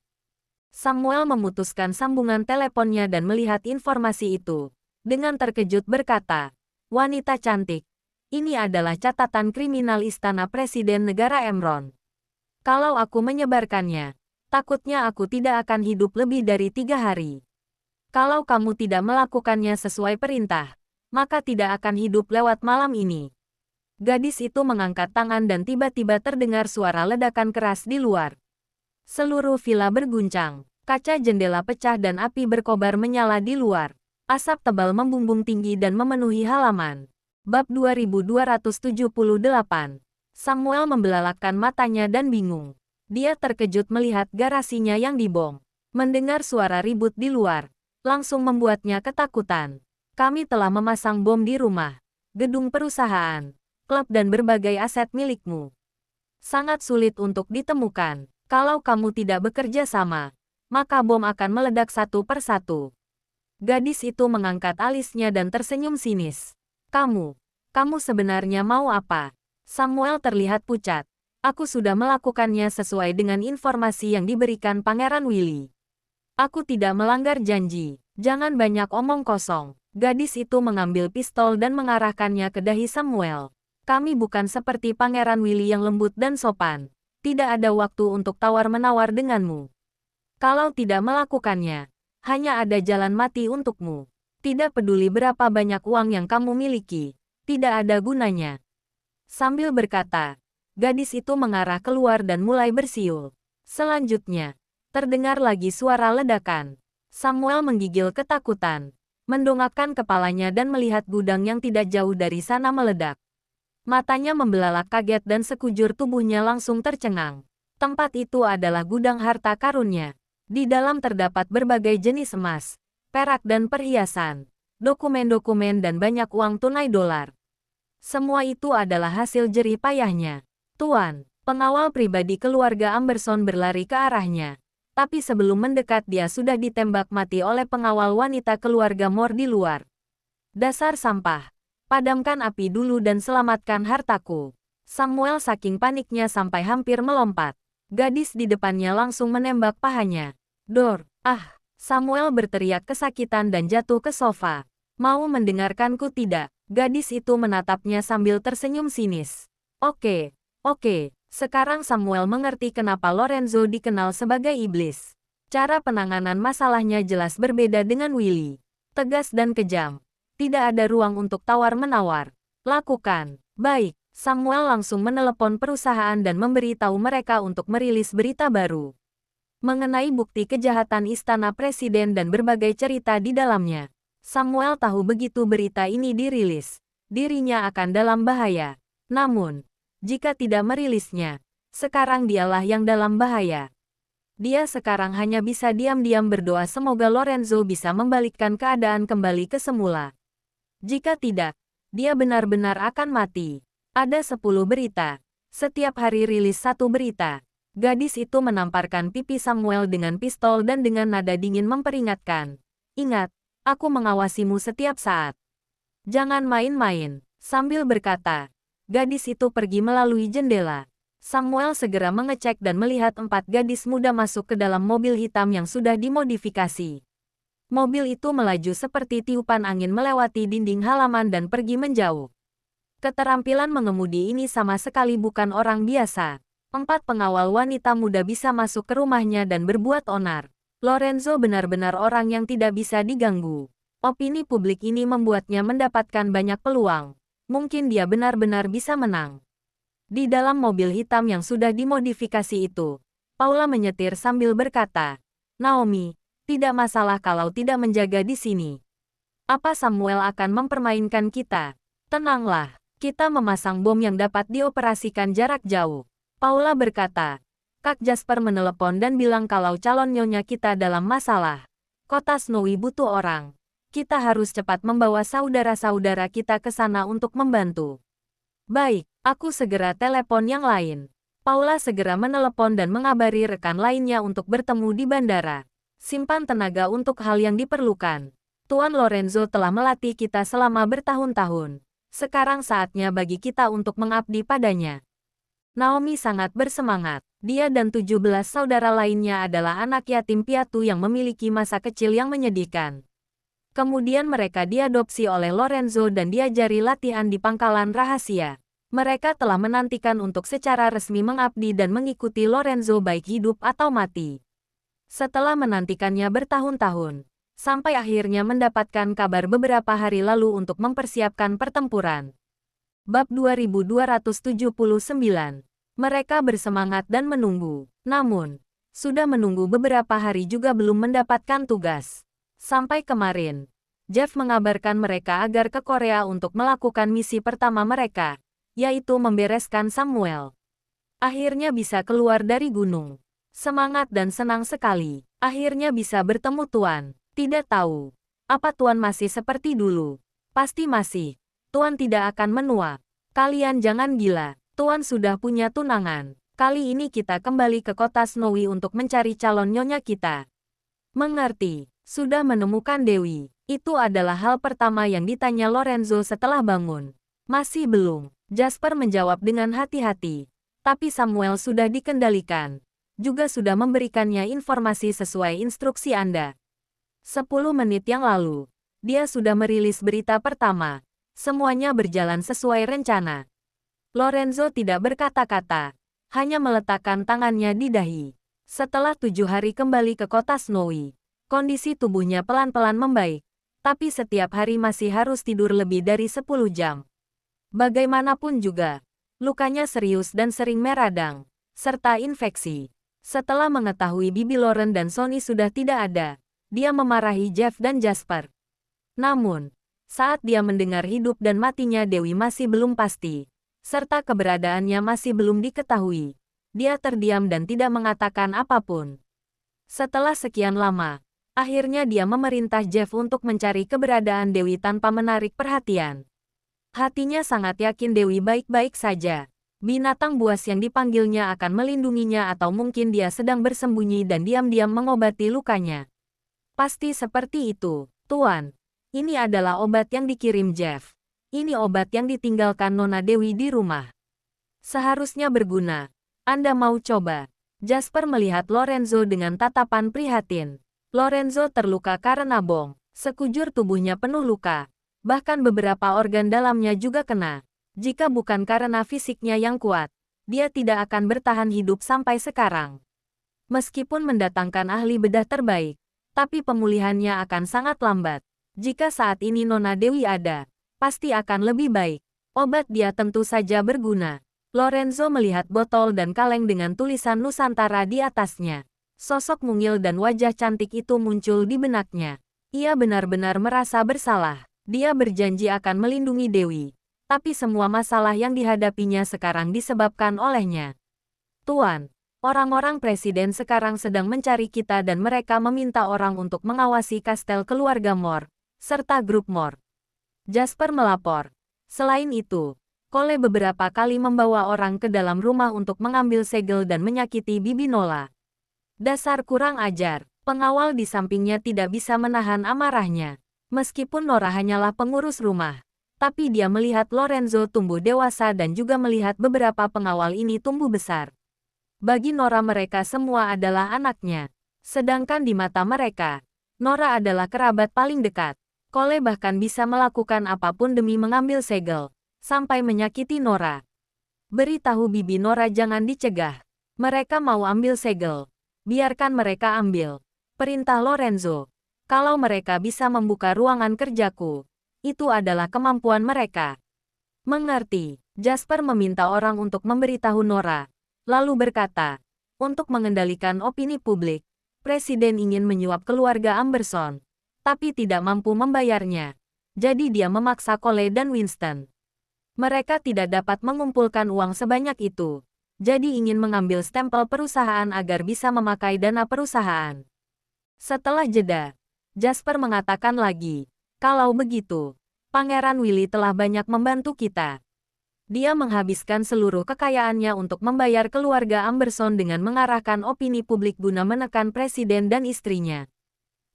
Samuel memutuskan sambungan teleponnya dan melihat informasi itu. Dengan terkejut berkata, "Wanita cantik, ini adalah catatan kriminal istana presiden negara Emron. Kalau aku menyebarkannya, takutnya aku tidak akan hidup lebih dari 3 hari. Kalau kamu tidak melakukannya sesuai perintah, maka tidak akan hidup lewat malam ini." Gadis itu mengangkat tangan dan tiba-tiba terdengar suara ledakan keras di luar. Seluruh villa berguncang, kaca jendela pecah dan api berkobar menyala di luar. Asap tebal membumbung tinggi dan memenuhi halaman. Bab 2278. Samuel membelalakkan matanya dan bingung. Dia terkejut melihat garasinya yang dibom. Mendengar suara ribut di luar, langsung membuatnya ketakutan. "Kami telah memasang bom di rumah, gedung perusahaan, klub dan berbagai aset milikmu. Sangat sulit untuk ditemukan. Kalau kamu tidak bekerja sama, maka bom akan meledak satu persatu." Gadis itu mengangkat alisnya dan tersenyum sinis. Kamu sebenarnya mau apa?" Samuel terlihat pucat. "Aku sudah melakukannya sesuai dengan informasi yang diberikan Pangeran Willy. Aku tidak melanggar janji. Jangan banyak omong kosong." Gadis itu mengambil pistol dan mengarahkannya ke dahi Samuel. "Kami bukan seperti Pangeran Willy yang lembut dan sopan. Tidak ada waktu untuk tawar-menawar denganmu. Kalau tidak melakukannya, hanya ada jalan mati untukmu. Tidak peduli berapa banyak uang yang kamu miliki, tidak ada gunanya." Sambil berkata, gadis itu mengarah keluar dan mulai bersiul. Selanjutnya, terdengar lagi suara ledakan. Samuel menggigil ketakutan, mendongakkan kepalanya dan melihat gudang yang tidak jauh dari sana meledak. Matanya membelalak kaget dan sekujur tubuhnya langsung tercengang. Tempat itu adalah gudang harta karunnya. Di dalam terdapat berbagai jenis emas, perak dan perhiasan, dokumen-dokumen dan banyak uang tunai dolar. Semua itu adalah hasil jerih payahnya. "Tuan," pengawal pribadi keluarga Amberson berlari ke arahnya. Tapi sebelum mendekat dia sudah ditembak mati oleh pengawal wanita keluarga Moore di luar. "Dasar sampah. Padamkan api dulu dan selamatkan hartaku." Samuel saking paniknya sampai hampir melompat. Gadis di depannya langsung menembak pahanya. "Dor, ah!" Samuel berteriak kesakitan dan jatuh ke sofa. "Mau mendengarkanku tidak?" Gadis itu menatapnya sambil tersenyum sinis. Oke. Sekarang Samuel mengerti kenapa Lorenzo dikenal sebagai iblis. Cara penanganan masalahnya jelas berbeda dengan Willy. Tegas dan kejam. Tidak ada ruang untuk tawar-menawar. "Lakukan." "Baik." Samuel langsung menelepon perusahaan dan memberitahu mereka untuk merilis berita baru mengenai bukti kejahatan istana presiden dan berbagai cerita di dalamnya. Samuel tahu begitu berita ini dirilis, dirinya akan dalam bahaya. Namun, jika tidak merilisnya, sekarang dialah yang dalam bahaya. Dia sekarang hanya bisa diam-diam berdoa semoga Lorenzo bisa membalikkan keadaan kembali ke semula. Jika tidak, dia benar-benar akan mati. Ada 10 berita. Setiap hari rilis 1 berita. Gadis itu menamparkan pipi Samuel dengan pistol dan dengan nada dingin memperingatkan. Ingat, aku mengawasimu setiap saat. Jangan main-main. Sambil berkata, gadis itu pergi melalui jendela. Samuel segera mengecek dan melihat 4 gadis muda masuk ke dalam mobil hitam yang sudah dimodifikasi. Mobil itu melaju seperti tiupan angin melewati dinding halaman dan pergi menjauh. Keterampilan mengemudi ini sama sekali bukan orang biasa. 4 pengawal wanita muda bisa masuk ke rumahnya dan berbuat onar. Lorenzo benar-benar orang yang tidak bisa diganggu. Opini publik ini membuatnya mendapatkan banyak peluang. Mungkin dia benar-benar bisa menang. Di dalam mobil hitam yang sudah dimodifikasi itu, Paula menyetir sambil berkata, Naomi, tidak masalah kalau tidak menjaga di sini. Apa Samuel akan mempermainkan kita? Tenanglah. Kita memasang bom yang dapat dioperasikan jarak jauh. Paula berkata, Kak Jasper menelepon dan bilang kalau calon nyonya kita dalam masalah. Kota Snowy butuh orang. Kita harus cepat membawa saudara-saudara kita ke sana untuk membantu. Baik, aku segera telepon yang lain. Paula segera menelepon dan mengabari rekan lainnya untuk bertemu di bandara. Simpan tenaga untuk hal yang diperlukan. Tuan Lorenzo telah melatih kita selama bertahun-tahun. Sekarang saatnya bagi kita untuk mengabdi padanya. Naomi sangat bersemangat. Dia dan 17 saudara lainnya adalah anak yatim piatu yang memiliki masa kecil yang menyedihkan. Kemudian mereka diadopsi oleh Lorenzo dan diajari latihan di pangkalan rahasia. Mereka telah menantikan untuk secara resmi mengabdi dan mengikuti Lorenzo baik hidup atau mati. Setelah menantikannya bertahun-tahun, sampai akhirnya mendapatkan kabar beberapa hari lalu untuk mempersiapkan pertempuran. Bab 2279. Mereka bersemangat dan menunggu. Namun, sudah menunggu beberapa hari juga belum mendapatkan tugas. Sampai kemarin, Jeff mengabarkan mereka agar ke Korea untuk melakukan misi pertama mereka, yaitu membereskan Samuel. Akhirnya bisa keluar dari gunung. Semangat dan senang sekali. Akhirnya bisa bertemu Tuan. Tidak tahu. Apa Tuan masih seperti dulu? Pasti masih. Tuan tidak akan menua. Kalian jangan gila. Tuan sudah punya tunangan. Kali ini kita kembali ke kota Snowy untuk mencari calon nyonya kita. Mengerti. Sudah menemukan Dewi. Itu adalah hal pertama yang ditanya Lorenzo setelah bangun. Masih belum. Jasper menjawab dengan hati-hati. Tapi Samuel sudah dikendalikan. Juga sudah memberikannya informasi sesuai instruksi Anda. 10 menit yang lalu, dia sudah merilis berita pertama. Semuanya berjalan sesuai rencana. Lorenzo tidak berkata-kata, hanya meletakkan tangannya di dahi. Setelah 7 hari kembali ke kota Snowy, kondisi tubuhnya pelan-pelan membaik, tapi setiap hari masih harus tidur lebih dari 10 jam. Bagaimanapun juga, lukanya serius dan sering meradang, serta infeksi. Setelah mengetahui Bibi Lauren dan Sonny sudah tidak ada, dia memarahi Jeff dan Jasper. Namun, saat dia mendengar hidup dan matinya Dewi masih belum pasti, serta keberadaannya masih belum diketahui, dia terdiam dan tidak mengatakan apapun. Setelah sekian lama, akhirnya dia memerintah Jeff untuk mencari keberadaan Dewi tanpa menarik perhatian. Hatinya sangat yakin Dewi baik-baik saja. Binatang buas yang dipanggilnya akan melindunginya atau mungkin dia sedang bersembunyi dan diam-diam mengobati lukanya. Pasti seperti itu, Tuan. Ini adalah obat yang dikirim Jeff. Ini obat yang ditinggalkan Nona Dewi di rumah. Seharusnya berguna. Anda mau coba? Jasper melihat Lorenzo dengan tatapan prihatin. Lorenzo terluka karena bom. Sekujur tubuhnya penuh luka. Bahkan beberapa organ dalamnya juga kena. Jika bukan karena fisiknya yang kuat, dia tidak akan bertahan hidup sampai sekarang. Meskipun mendatangkan ahli bedah terbaik, tapi pemulihannya akan sangat lambat. Jika saat ini Nona Dewi ada, pasti akan lebih baik. Obat dia tentu saja berguna. Lorenzo melihat botol dan kaleng dengan tulisan Nusantara di atasnya. Sosok mungil dan wajah cantik itu muncul di benaknya. Ia benar-benar merasa bersalah. Dia berjanji akan melindungi Dewi. Tapi semua masalah yang dihadapinya sekarang disebabkan olehnya. Tuan, orang-orang presiden sekarang sedang mencari kita dan mereka meminta orang untuk mengawasi kastel keluarga Moore, serta grup Moore. Jasper melapor. Selain itu, Cole beberapa kali membawa orang ke dalam rumah untuk mengambil segel dan menyakiti Bibi Nola. Dasar kurang ajar, pengawal di sampingnya tidak bisa menahan amarahnya. Meskipun Nora hanyalah pengurus rumah, tapi dia melihat Lorenzo tumbuh dewasa dan juga melihat beberapa pengawal ini tumbuh besar. Bagi Nora mereka semua adalah anaknya. Sedangkan di mata mereka, Nora adalah kerabat paling dekat. Cole bahkan bisa melakukan apapun demi mengambil segel. Sampai menyakiti Nora. Beritahu Bibi Nora jangan dicegah. Mereka mau ambil segel. Biarkan mereka ambil. Perintah Lorenzo. Kalau mereka bisa membuka ruangan kerjaku, itu adalah kemampuan mereka. Mengerti. Jasper meminta orang untuk memberitahu Nora. Lalu berkata, untuk mengendalikan opini publik, Presiden ingin menyuap keluarga Amberson. Tapi tidak mampu membayarnya. Jadi dia memaksa Cole dan Winston. Mereka tidak dapat mengumpulkan uang sebanyak itu, jadi ingin mengambil stempel perusahaan agar bisa memakai dana perusahaan. Setelah jeda, Jasper mengatakan lagi, kalau begitu, Pangeran Willy telah banyak membantu kita. Dia menghabiskan seluruh kekayaannya untuk membayar keluarga Amberson dengan mengarahkan opini publik guna menekan presiden dan istrinya.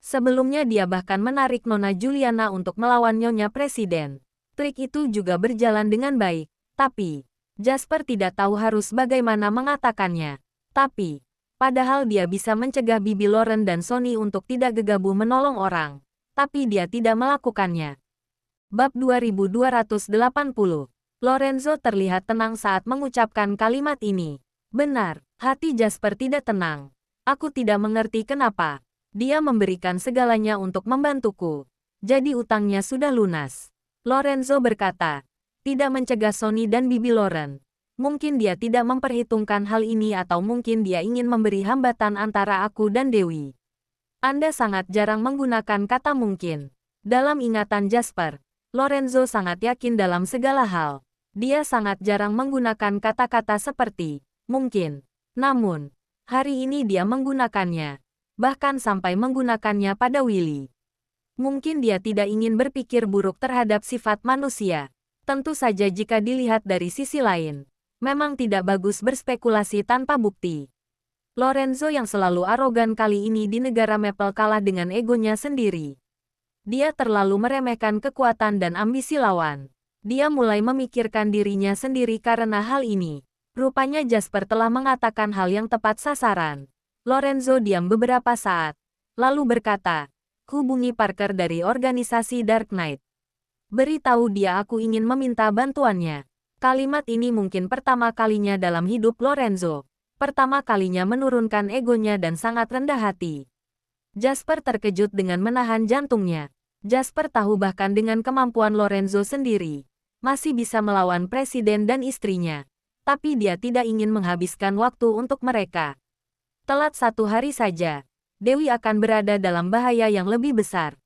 Sebelumnya dia bahkan menarik Nona Juliana untuk melawan Nyonya Presiden. Trik itu juga berjalan dengan baik, tapi Jasper tidak tahu harus bagaimana mengatakannya. Tapi, padahal dia bisa mencegah Bibi Lauren dan Sonny untuk tidak gegabah menolong orang, tapi dia tidak melakukannya. Bab 2280. Lorenzo terlihat tenang saat mengucapkan kalimat ini. Benar, hati Jasper tidak tenang. Aku tidak mengerti kenapa. Dia memberikan segalanya untuk membantuku. Jadi utangnya sudah lunas. Lorenzo berkata, tidak mencegah Sonny dan Bibi Lauren. Mungkin dia tidak memperhitungkan hal ini atau mungkin dia ingin memberi hambatan antara aku dan Dewi. Anda sangat jarang menggunakan kata mungkin. Dalam ingatan Jasper, Lorenzo sangat yakin dalam segala hal. Dia sangat jarang menggunakan kata-kata seperti mungkin. Namun, hari ini dia menggunakannya. Bahkan sampai menggunakannya pada Willy. Mungkin dia tidak ingin berpikir buruk terhadap sifat manusia. Tentu saja jika dilihat dari sisi lain. Memang tidak bagus berspekulasi tanpa bukti. Lorenzo yang selalu arogan kali ini di negara Maple kalah dengan egonya sendiri. Dia terlalu meremehkan kekuatan dan ambisi lawan. Dia mulai memikirkan dirinya sendiri karena hal ini. Rupanya Jasper telah mengatakan hal yang tepat sasaran. Lorenzo diam beberapa saat, lalu berkata, hubungi Parker dari organisasi Dark Knight. Beritahu dia aku ingin meminta bantuannya. Kalimat ini mungkin pertama kalinya dalam hidup Lorenzo. Pertama kalinya menurunkan egonya dan sangat rendah hati. Jasper terkejut dengan menahan jantungnya. Jasper tahu bahkan dengan kemampuan Lorenzo sendiri, masih bisa melawan presiden dan istrinya. Tapi dia tidak ingin menghabiskan waktu untuk mereka. Telat 1 hari saja, Dewi akan berada dalam bahaya yang lebih besar.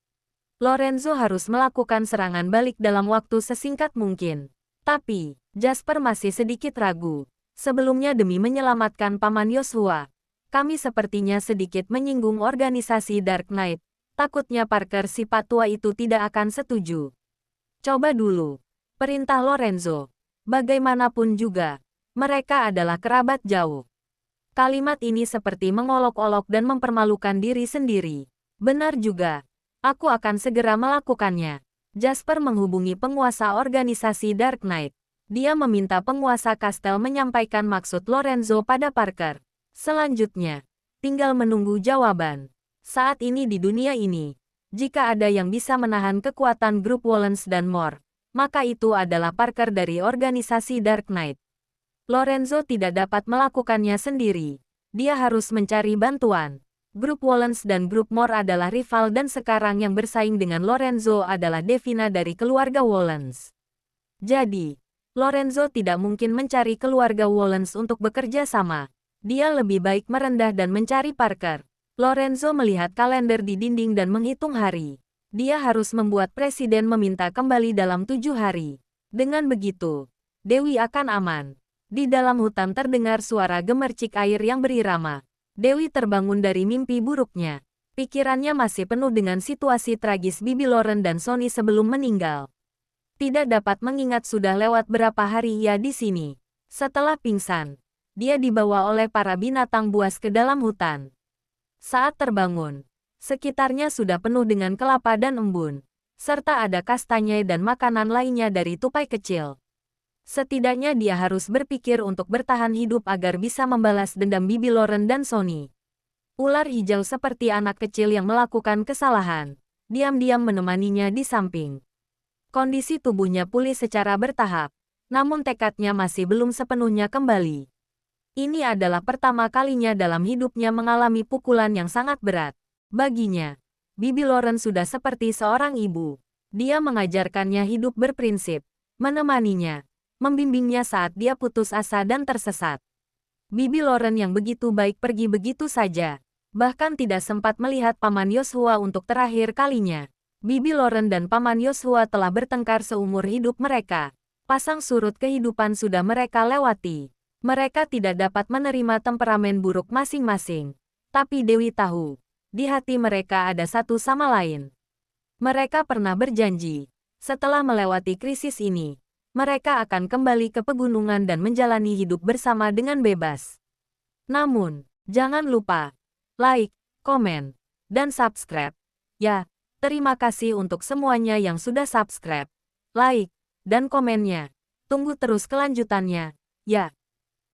Lorenzo harus melakukan serangan balik dalam waktu sesingkat mungkin. Tapi, Jasper masih sedikit ragu. Sebelumnya demi menyelamatkan Paman Yosua, kami sepertinya sedikit menyinggung organisasi Dark Knight. Takutnya Parker si patua itu tidak akan setuju. Coba dulu. Perintah Lorenzo. Bagaimanapun juga, mereka adalah kerabat jauh. Kalimat ini seperti mengolok-olok dan mempermalukan diri sendiri. Benar juga. Aku akan segera melakukannya. Jasper menghubungi penguasa organisasi Dark Knight. Dia meminta penguasa kastel menyampaikan maksud Lorenzo pada Parker. Selanjutnya, tinggal menunggu jawaban. Saat ini di dunia ini, jika ada yang bisa menahan kekuatan grup Wallens dan Moore, maka itu adalah Parker dari organisasi Dark Knight. Lorenzo tidak dapat melakukannya sendiri. Dia harus mencari bantuan. Grup Wallens dan grup Moore adalah rival dan sekarang yang bersaing dengan Lorenzo adalah Devina dari keluarga Wallens. Jadi, Lorenzo tidak mungkin mencari keluarga Wallens untuk bekerja sama. Dia lebih baik merendah dan mencari Parker. Lorenzo melihat kalender di dinding dan menghitung hari. Dia harus membuat presiden meminta kembali dalam 7 hari. Dengan begitu, Dewi akan aman. Di dalam hutan terdengar suara gemercik air yang berirama. Dewi terbangun dari mimpi buruknya. Pikirannya masih penuh dengan situasi tragis Bibi Loren dan Sonny sebelum meninggal. Tidak dapat mengingat sudah lewat berapa hari ia di sini. Setelah pingsan, dia dibawa oleh para binatang buas ke dalam hutan. Saat terbangun, sekitarnya sudah penuh dengan kelapa dan embun, serta ada kastanye dan makanan lainnya dari tupai kecil. Setidaknya dia harus berpikir untuk bertahan hidup agar bisa membalas dendam Bibi Loren dan Sonny. Ular hijau seperti anak kecil yang melakukan kesalahan, diam-diam menemaninya di samping. Kondisi tubuhnya pulih secara bertahap, namun tekadnya masih belum sepenuhnya kembali. Ini adalah pertama kalinya dalam hidupnya mengalami pukulan yang sangat berat. Baginya, Bibi Loren sudah seperti seorang ibu. Dia mengajarkannya hidup berprinsip, menemaninya, membimbingnya saat dia putus asa dan tersesat. Bibi Loren yang begitu baik pergi begitu saja, bahkan tidak sempat melihat Paman Yosua untuk terakhir kalinya. Bibi Loren dan Paman Yosua telah bertengkar seumur hidup mereka. Pasang surut kehidupan sudah mereka lewati. Mereka tidak dapat menerima temperamen buruk masing-masing. Tapi Dewi tahu, di hati mereka ada satu sama lain. Mereka pernah berjanji, setelah melewati krisis ini, mereka akan kembali ke pegunungan dan menjalani hidup bersama dengan bebas. Namun, jangan lupa like, komen, dan subscribe. Ya, terima kasih untuk semuanya yang sudah subscribe, like, dan komennya. Tunggu terus kelanjutannya. Ya.